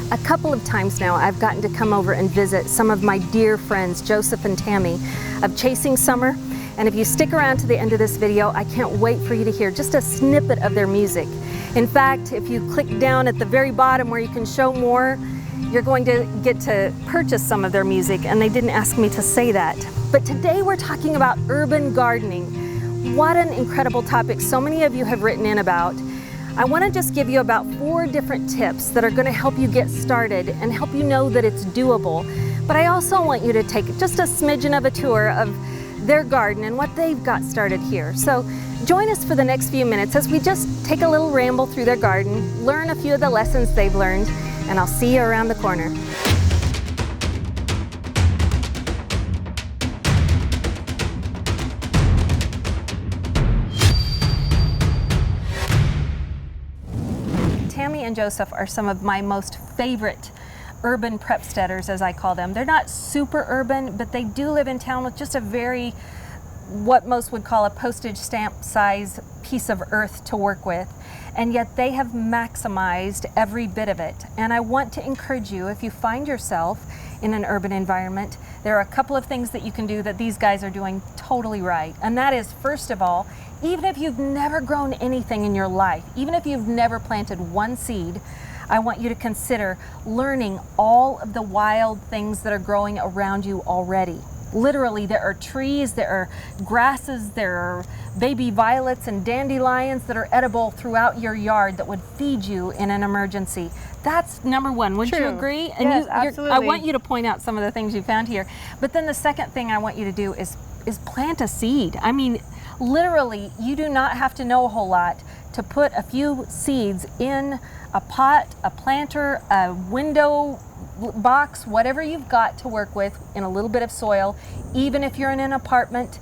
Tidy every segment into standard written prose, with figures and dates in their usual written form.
A couple of times now I've gotten to come over and visit some of my dear friends, Joseph and Tammy of Chasing Summer. And if you stick around to the end of this video, I can't wait for you to hear just a snippet of their music. In fact, if you click down at the very bottom where you can show more, you're going to get to purchase some of their music, and they didn't ask me to say that. But today we're talking about urban gardening. What an incredible topic so many of you have written in about. I want to just give you about 4 different tips that are going to help you get started and help you know that it's doable. But I also want you to take just a smidgen of a tour of their garden and what they've got started here. So join us for the next few minutes as we just take a little ramble through their garden, learn a few of the lessons they've learned, and I'll see you around the corner. Tammy and Joseph are some of my most favorite urban prepsteaders, as I call them. They're not super urban, but they do live in town with just a very, what most would call a postage stamp size piece of earth to work with. And yet they have maximized every bit of it. And I want to encourage you, if you find yourself in an urban environment, there are a couple of things that you can do that these guys are doing totally right. And that is, first of all, even if you've never grown anything in your life, even if you've never planted one seed, I want you to consider learning all of the wild things that are growing around you already. Literally, there are trees, there are grasses, there are baby violets and dandelions that are edible throughout your yard that would feed you in an emergency. That's number one. Wouldn't you agree? And yes, absolutely. I want you to point out some of the things you found here. But then the second thing I want you to do is plant a seed. I mean, literally, you do not have to know a whole lot to put a few seeds in a pot, a planter, a window box, whatever you've got to work with in a little bit of soil. Even if you're in an apartment,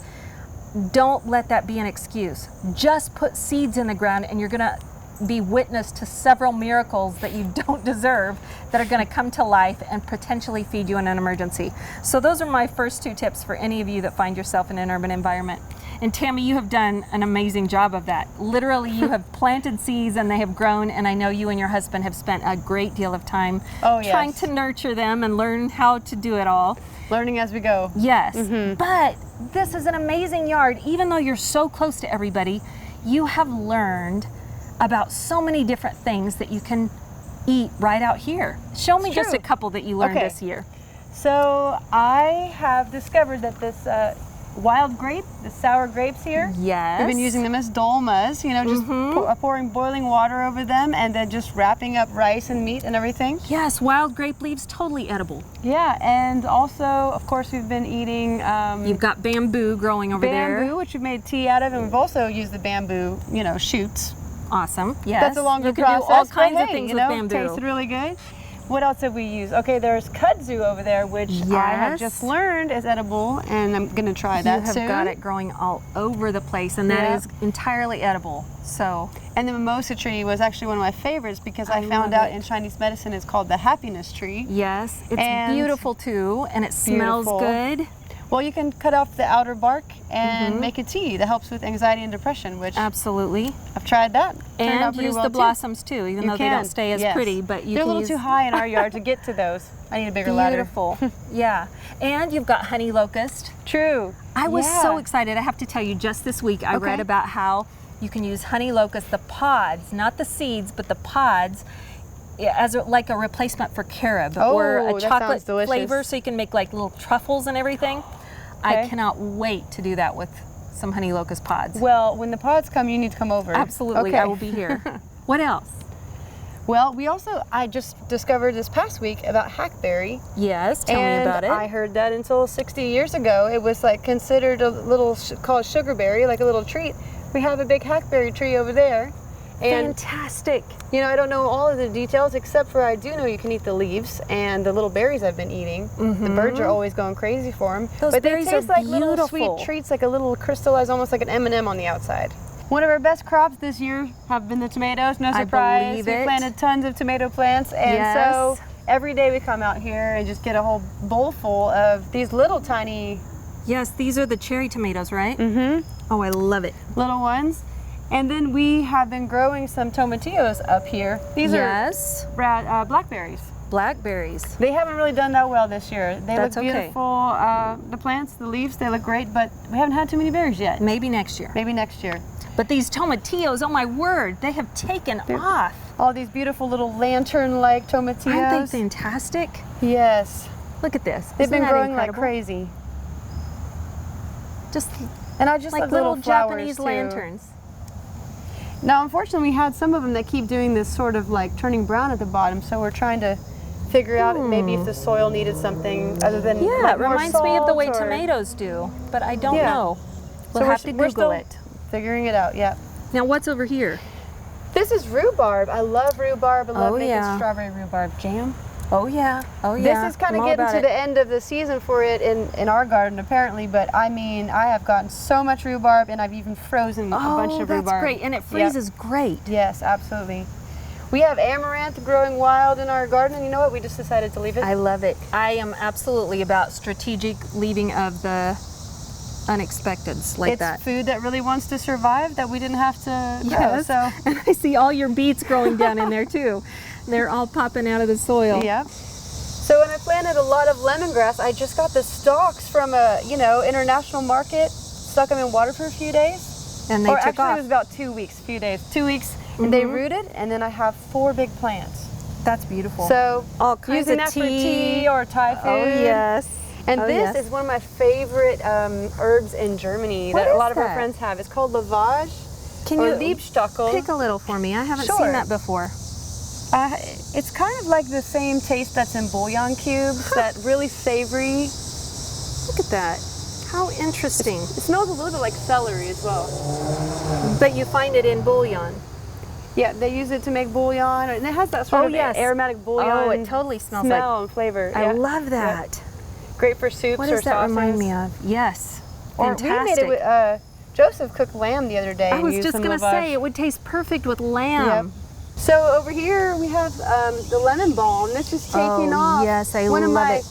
don't let that be an excuse. Just put seeds in the ground and you're gonna be witness to several miracles that you don't deserve that are gonna come to life and potentially feed you in an emergency. So those are my first 2 tips for any of you that find yourself in an urban environment. And Tammy, you have done an amazing job of that. Literally, you have planted seeds and they have grown, and I know you and your husband have spent a great deal of time trying to nurture them and learn how to do it all. Learning as we go. Yes, but this is an amazing yard. Even though you're so close to everybody, you have learned about so many different things that you can eat right out here. Show me just a couple that you learned this year. So I have discovered that this wild grape, the sour grapes here. Yes. We've been using them as dolmas, you know, just pouring boiling water over them and then just wrapping up rice and meat and everything. Yes, wild grape leaves, totally edible. Yeah, and also, of course, we've been eating... You've got bamboo growing over there. Bamboo, which we've made tea out of, and we've also used the bamboo, you know, shoots. Awesome, yes. That's a longer process. You can do all kinds of things with bamboo. Tasted really good. What else have we used? Okay, there's kudzu over there, which I have just learned is edible, and I'm going to try that soon. You have got it growing all over the place, and that is entirely edible. So. And the mimosa tree was actually one of my favorites because I found out in Chinese medicine it's called the happiness tree. Yes, it's beautiful too, and it smells good. Well, you can cut off the outer bark and make a tea that helps with anxiety and depression, which absolutely. I've tried that. And use the blossoms too, even though they don't stay as pretty. But they're a little too high in our yard to get to those. I need a bigger ladder. Beautiful. Yeah. And you've got honey locust. True. I was so excited. I have to tell you, just this week I read about how you can use honey locust, the pods, not the seeds, but the pods, as like a replacement for carob or a chocolate flavor, so you can make like little truffles and everything. I cannot wait to do that with some honey locust pods. Well, when the pods come, you need to come over. Absolutely, I will be here. What else? Well, I just discovered this past week about hackberry. Yes, tell me about it. I heard that until 60 years ago. It was like considered a little, called sugarberry, like a little treat. We have a big hackberry tree over there. And, fantastic. You know, I don't know all of the details, except for I do know you can eat the leaves and the little berries I've been eating. The birds are always going crazy for them. Those berries taste are like beautiful. Little sweet treats, like a little crystallized, almost like an M&M on the outside. One of our best crops this year have been the tomatoes. No surprise. We planted tons of tomato plants, and so every day we come out here and just get a whole bowl full of these little tiny. Yes, these are the cherry tomatoes, right? Oh, I love it. Little ones. And then we have been growing some tomatillos up here. These are blackberries. Blackberries. They haven't really done that well this year. They That's look beautiful. The plants, the leaves, they look great, but we haven't had too many berries yet. Maybe next year. Maybe next year. But these tomatillos, oh my word, they have taken off. All these beautiful little lantern-like tomatillos. Aren't they fantastic? Yes. Look at this. They've Isn't been that growing incredible? like crazy. Just And I just like love little flowers Japanese too. lanterns. Now, unfortunately, we had some of them that keep doing this sort of like turning brown at the bottom, so we're trying to figure out maybe if the soil needed something other than it reminds me of the way salt or... tomatoes do, but I don't know. We'll have to we're Google still it. Figuring it out, yeah. Now what's over here? This is rhubarb. I love rhubarb. I love making strawberry rhubarb jam. Oh yeah, This is kind of getting to the end of the season for it in our garden apparently, but I mean, I have gotten so much rhubarb and I've even frozen a bunch of rhubarb. Oh, that's great, and it freezes great. Yes, absolutely. We have amaranth growing wild in our garden, and you know what? We just decided to leave it. I love it. I am absolutely about strategic leaving of the unexpecteds like that. It's food that really wants to survive that we didn't have to grow. So. And I see all your beets growing down in there too. They're all popping out of the soil. Yep. So when I planted a lot of lemongrass, I just got the stalks from a, international market, stuck them in water for a few days. And they took actually, off. it was about 2 weeks, 2 weeks, and they rooted, and then I have 4 big plants. That's beautiful. So all kinds using of that for tea or Thai food. Oh yes. And this is one of my favorite herbs in Germany that a lot of our friends have. It's called lavage or Liebstockel. Pick a little for me. I haven't seen that before. It's kind of like the same taste that's in bouillon cubes, that really savory. Look at that. How interesting. It smells a little bit like celery as well. But you find it in bouillon. Yeah, they use it to make bouillon, and it has that sort of aromatic bouillon. Oh, it totally smells smell and flavor. I love that. Yeah. Great for soups what or does that sauces. remind me of? Yes. Or fantastic. we made it with Joseph cooked lamb the other day. I was just going to say it would taste perfect with lamb. Yep. So over here we have the lemon balm. This is taking off. Yes, I One love of my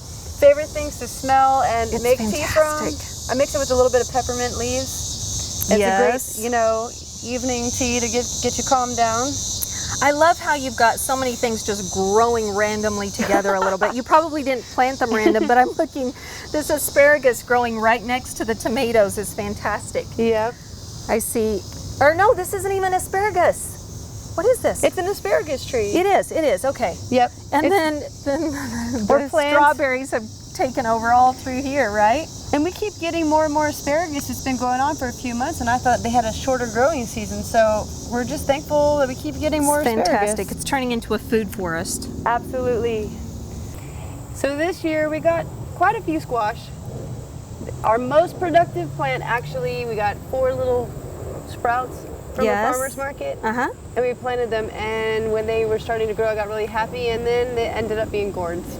favorite things to smell and make tea from. I mix it with a little bit of peppermint leaves. It's a great, evening tea to get you calmed down. I love how you've got so many things just growing randomly together a little bit. You probably didn't plant them random, but I'm looking, this asparagus growing right next to the tomatoes is fantastic. Yep. I see, or no, this isn't even asparagus. What is this? It's an asparagus tree. It is, okay. Yep. And then the strawberries have taken over all through here, right? And we keep getting more and more asparagus. It's been going on for a few months, and I thought they had a shorter growing season, so we're just thankful that we keep getting more asparagus. Fantastic. It's turning into a food forest. Absolutely. So this year we got quite a few squash. Our most productive plant, actually, we got 4 little sprouts from the farmer's market. And we planted them, and when they were starting to grow, I got really happy, and then they ended up being gourds.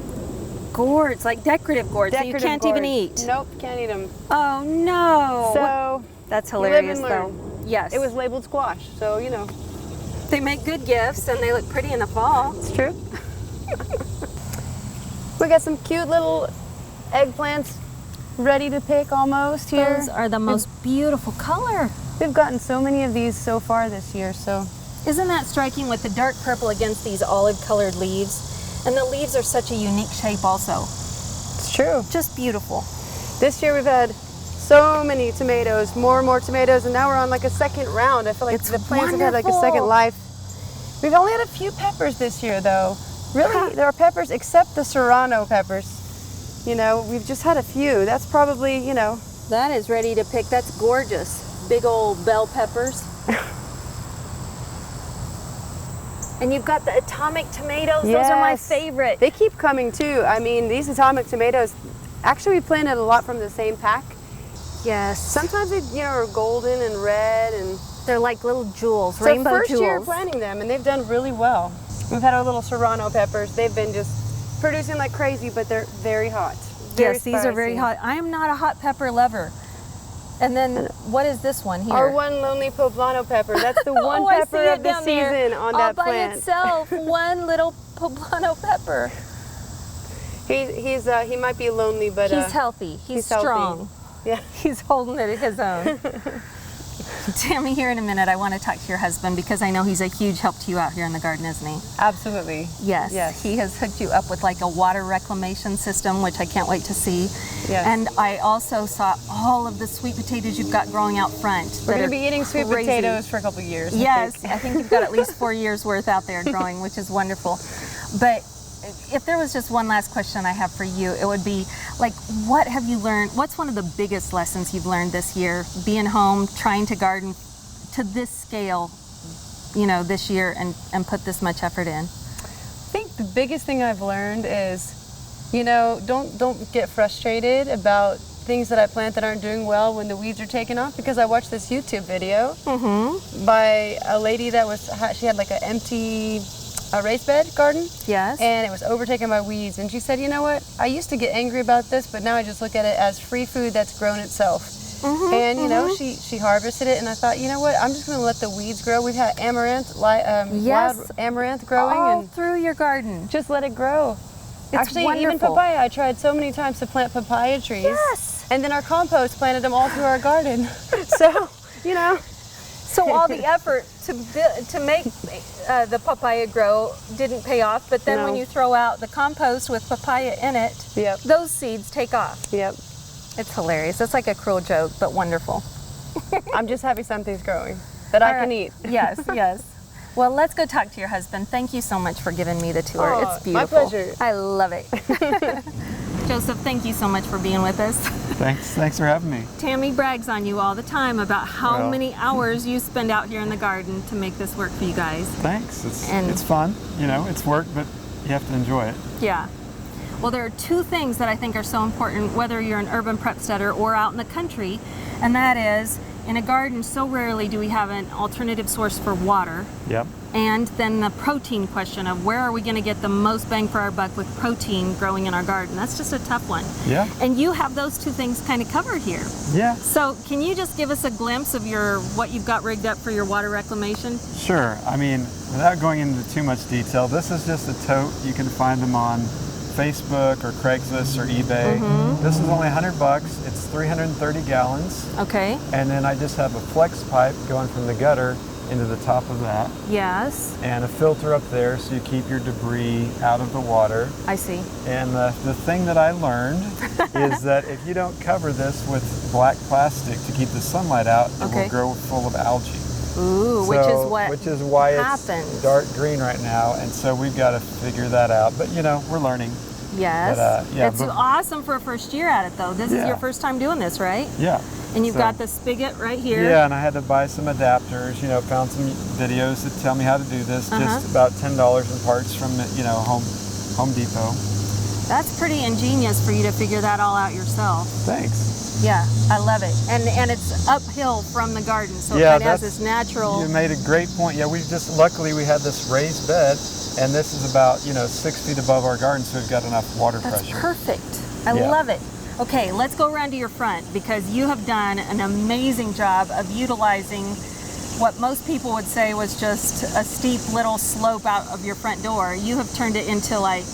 Gourds, like decorative gourds that you can't even eat. Nope, can't eat them. Oh no. So that's hilarious you live and learn. though. Yes. It was labeled squash, so They make good gifts and they look pretty in the fall. It's true. We got some cute little eggplants ready to pick almost here. Those are the most beautiful color. We've gotten so many of these so far this year, so. Isn't that striking with the dark purple against these olive colored leaves? And the leaves are such a unique shape also. It's true. Just beautiful. This year we've had so many tomatoes, more and more tomatoes, and now we're on like a second round. I feel like the plants have had like a second life. We've only had a few peppers this year though. Really, there are peppers except the serrano peppers. We've just had a few. That's probably, That is ready to pick. That's gorgeous. Big old bell peppers. And you've got the atomic tomatoes. Yes. Those are my favorite. They keep coming too. I mean, these atomic tomatoes, actually we planted a lot from the same pack. Yes. Sometimes they are golden and red, and they're like little jewels, rainbow jewels. First year planting them, and they've done really well. We've had our little serrano peppers. They've been just producing like crazy, but they're very hot. Yes, these are very hot. I am not a hot pepper lover. And then, what is this one here? Our one lonely poblano pepper. That's the one pepper of the season on that plant. All by itself, one little poblano pepper. He might be lonely, but he's healthy. He's strong. Yeah, he's holding it his own. Tammy, here in a minute, I want to talk to your husband because I know he's a huge help to you out here in the garden, isn't he? Absolutely. Yes. Yes. He has hooked you up with like a water reclamation system, which I can't wait to see. Yes. And I also saw all of the sweet potatoes you've got growing out front. We're going to be eating sweet potatoes for a couple of years. Yes, I think you've got at least 4 years worth out there growing, which is wonderful. But if there was just one last question I have for you, it would be like, what have you learned? What's one of the biggest lessons you've learned this year, being home, trying to garden to this scale, you know, this year and put this much effort in? I think the biggest thing I've learned is, you know, don't get frustrated about things that I plant that aren't doing well when the weeds are taken off, because I watched this YouTube video by a lady that she had like an empty raised bed garden. Yes. And it was overtaken by weeds. And she said, you know what? I used to get angry about this, but now I just look at it as free food that's grown itself. And you know, she harvested it, and I thought, you know what? I'm just going to let the weeds grow. We've had amaranth, wild amaranth growing all and through your garden. Just let it grow. It's actually wonderful. Even papaya. I tried so many times to plant papaya trees. Yes. And then our compost planted them all through our garden. So, you know. So all the effort to make the papaya grow didn't pay off, but then when you throw out the compost with papaya in it, those seeds take off. Yep. It's hilarious. It's like a cruel joke, but wonderful. I'm just happy something's growing that I can eat. Yes, yes. Well, let's go talk to your husband. Thank you so much for giving me the tour. Oh, it's beautiful. My pleasure. I love it. Joseph, thank you so much for being with us. Thanks for having me. Tammy brags on you all the time about how many hours you spend out here in the garden to make this work for you guys. Thanks. It's fun. You know, it's work, but you have to enjoy it. Yeah. Well, there are two things that I think are so important, whether you're an urban prepsteader or out in the country, and that is, in a garden, so rarely do we have an alternative source for water. Yep. And then the protein question of where are we going to get the most bang for our buck with protein growing in our garden? That's just a tough one. Yeah. And you have those two things kind of covered here. Yeah. So can you just give us a glimpse of what you've got rigged up for your water reclamation? Sure. I mean, without going into too much detail, this is just a tote. You can find them on Facebook or Craigslist or eBay. This is only $100. It's 330 gallons. Okay. And then I just have a flex pipe going from the gutter into the top of that. Yes. And a filter up there so you keep your debris out of the water. I see. And the thing that I learned is that if you don't cover this with black plastic to keep the sunlight out, it will grow full of algae. Ooh, which is why happens. It's dark green right now, and so we've got to figure that out. But you know, we're learning. Yes. But, it's awesome for a first year at it, though. This is your first time doing this, right? Yeah. And you've got the spigot right here. Yeah, and I had to buy some adapters. You know, found some videos that tell me how to do this. Just about $10 in parts from Home Depot. That's pretty ingenious for you to figure that all out yourself. Thanks. Yeah, I love it. And it's uphill from the garden, so it kind of has this natural... You made a great point. Yeah, luckily we had this raised bed, and this is about, 6 feet above our garden, so we've got enough water pressure. That's perfect. I love it. Okay, let's go around to your front, because you have done an amazing job of utilizing what most people would say was just a steep little slope out of your front door. You have turned it into like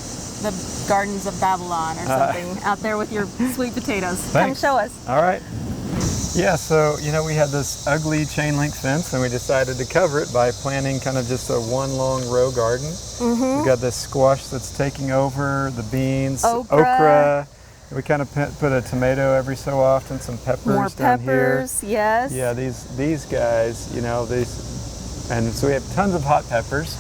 the Gardens of Babylon or something out there with your sweet potatoes. Thanks. Come show us. All right. Yeah, so, we had this ugly chain link fence, and we decided to cover it by planting kind of just a one long row garden. We've got this squash that's taking over, the beans, okra. We kind of put a tomato every so often, some peppers down here. More peppers, yes. Yeah, these guys, and so we have tons of hot peppers,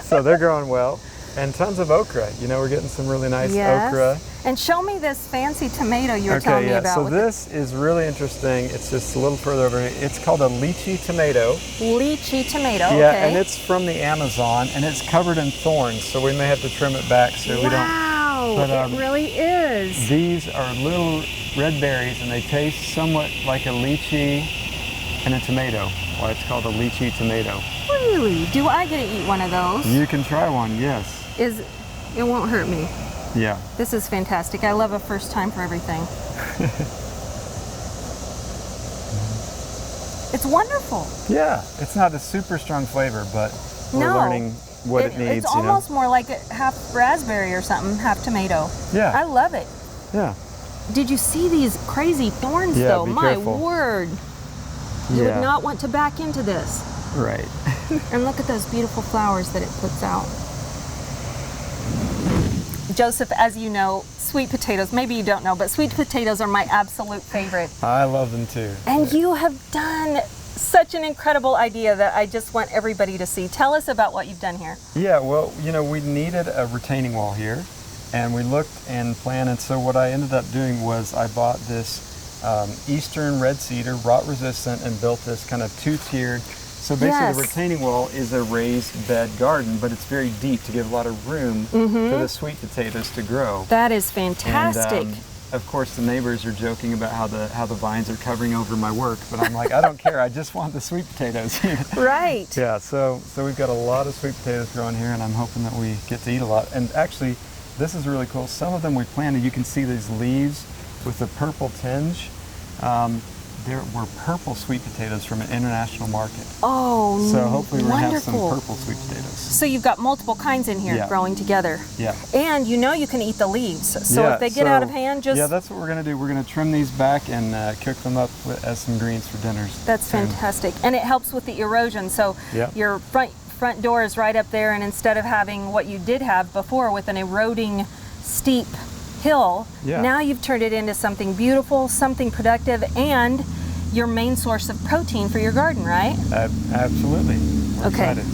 so they're growing well. And tons of okra. We're getting some really nice okra. And show me this fancy tomato you were telling me about. So this is really interesting. It's just a little further over here. It's called a lychee tomato. Lychee tomato, yeah, and it's from the Amazon, and it's covered in thorns, so we may have to trim it back so we don't. Wow, it really is. These are little red berries, and they taste somewhat like a lychee and a tomato. Why it's called a lychee tomato. Really? Do I get to eat one of those? You can try one, yes. It won't hurt me. Yeah. This is fantastic. I love a first time for everything. It's wonderful. Yeah, it's not a super strong flavor, but we're learning what it needs. It's almost more like a half raspberry or something, half tomato. Yeah. I love it. Yeah. Did you see these crazy thorns though? Be My careful. word. You Yeah. would not want to back into this. Right. And look at those beautiful flowers that it puts out. Joseph, as you know, sweet potatoes, maybe you don't know, but sweet potatoes are my absolute favorite. I love them too. And you have done such an incredible idea that I just want everybody to see. Tell us about what you've done here. Yeah, well, you know, we needed a retaining wall here, and we looked and planned, and so what I ended up doing was I bought this Eastern red cedar, rot resistant, and built this kind of two-tiered. So basically the retaining wall is a raised bed garden, but it's very deep to give a lot of room for the sweet potatoes to grow. That is fantastic. And, of course, the neighbors are joking about how the vines are covering over my work, but I'm like, I don't care. I just want the sweet potatoes. Right. Yeah. So we've got a lot of sweet potatoes growing here, and I'm hoping that we get to eat a lot. And actually, this is really cool. Some of them we planted. You can see these leaves with the purple tinge. There were purple sweet potatoes from an international market. Oh, so hopefully we're gonna have some wonderful. purple sweet potatoes. So you've got multiple kinds in here growing together. Yeah. And you know you can eat the leaves. So if they get out of hand, just... Yeah, that's what we're gonna do. We're gonna trim these back and cook them up as some greens for dinners. That's fantastic. And it helps with the erosion. So your front door is right up there, and instead of having what you did have before with an eroding steep hill, now you've turned it into something beautiful, something productive, and your main source of protein for your garden, right? Absolutely. We're excited.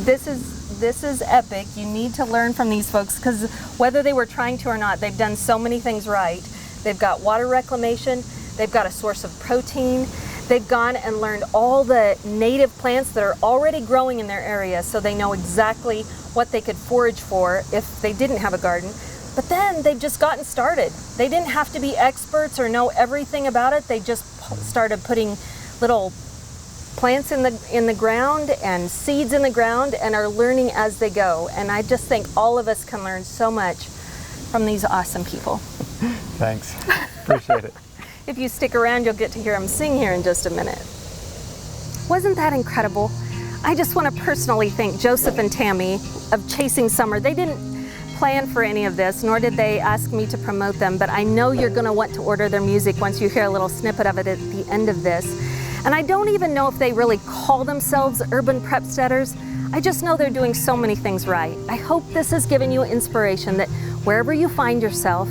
This is epic. You need to learn from these folks, because whether they were trying to or not, they've done so many things right. They've got water reclamation, they've got a source of protein, they've gone and learned all the native plants that are already growing in their area, so they know exactly what they could forage for if they didn't have a garden. But then they've just gotten started. They didn't have to be experts or know everything about it. They just started putting little plants in the ground and seeds in the ground and are learning as they go. And I just think all of us can learn so much from these awesome people. Thanks. Appreciate it. If you stick around, you'll get to hear them sing here in just a minute. Wasn't that incredible? I just want to personally thank Joseph and Tammy of Chasing Summer. They didn't plan for any of this, nor did they ask me to promote them, but I know you're going to want to order their music once you hear a little snippet of it at the end of this. And I don't even know if they really call themselves urban prepsteaders. I just know they're doing so many things right. I hope this has given you inspiration that wherever you find yourself,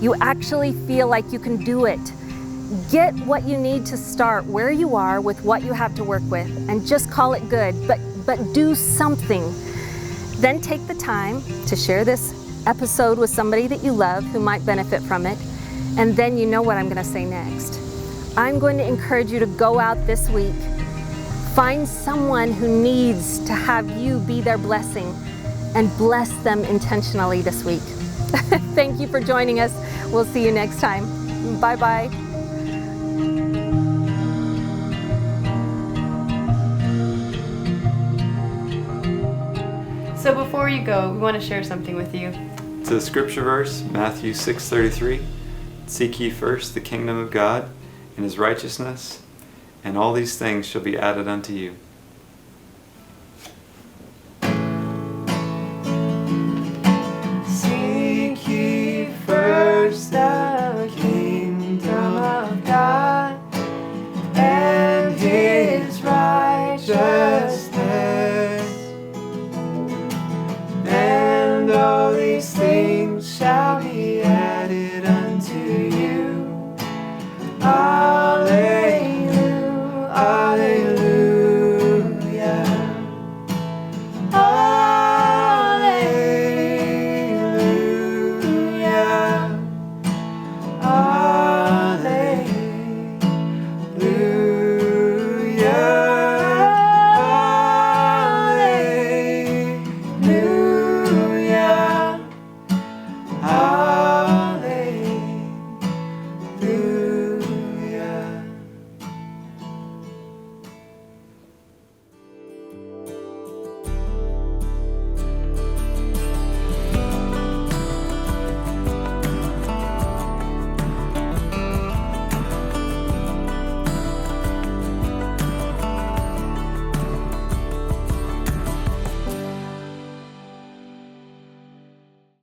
you actually feel like you can do it. Get what you need to start where you are with what you have to work with, and just call it good, but do something. Then take the time to share this episode with somebody that you love who might benefit from it. And then you know what I'm going to say next. I'm going to encourage you to go out this week, find someone who needs to have you be their blessing, and bless them intentionally this week. Thank you for joining us. We'll see you next time. Bye-bye. So before you go, we want to share something with you. It's a scripture verse, Matthew 6:33. Seek ye first the kingdom of God and his righteousness, and all these things shall be added unto you. Seek ye first the kingdom of God and his righteousness, and all these things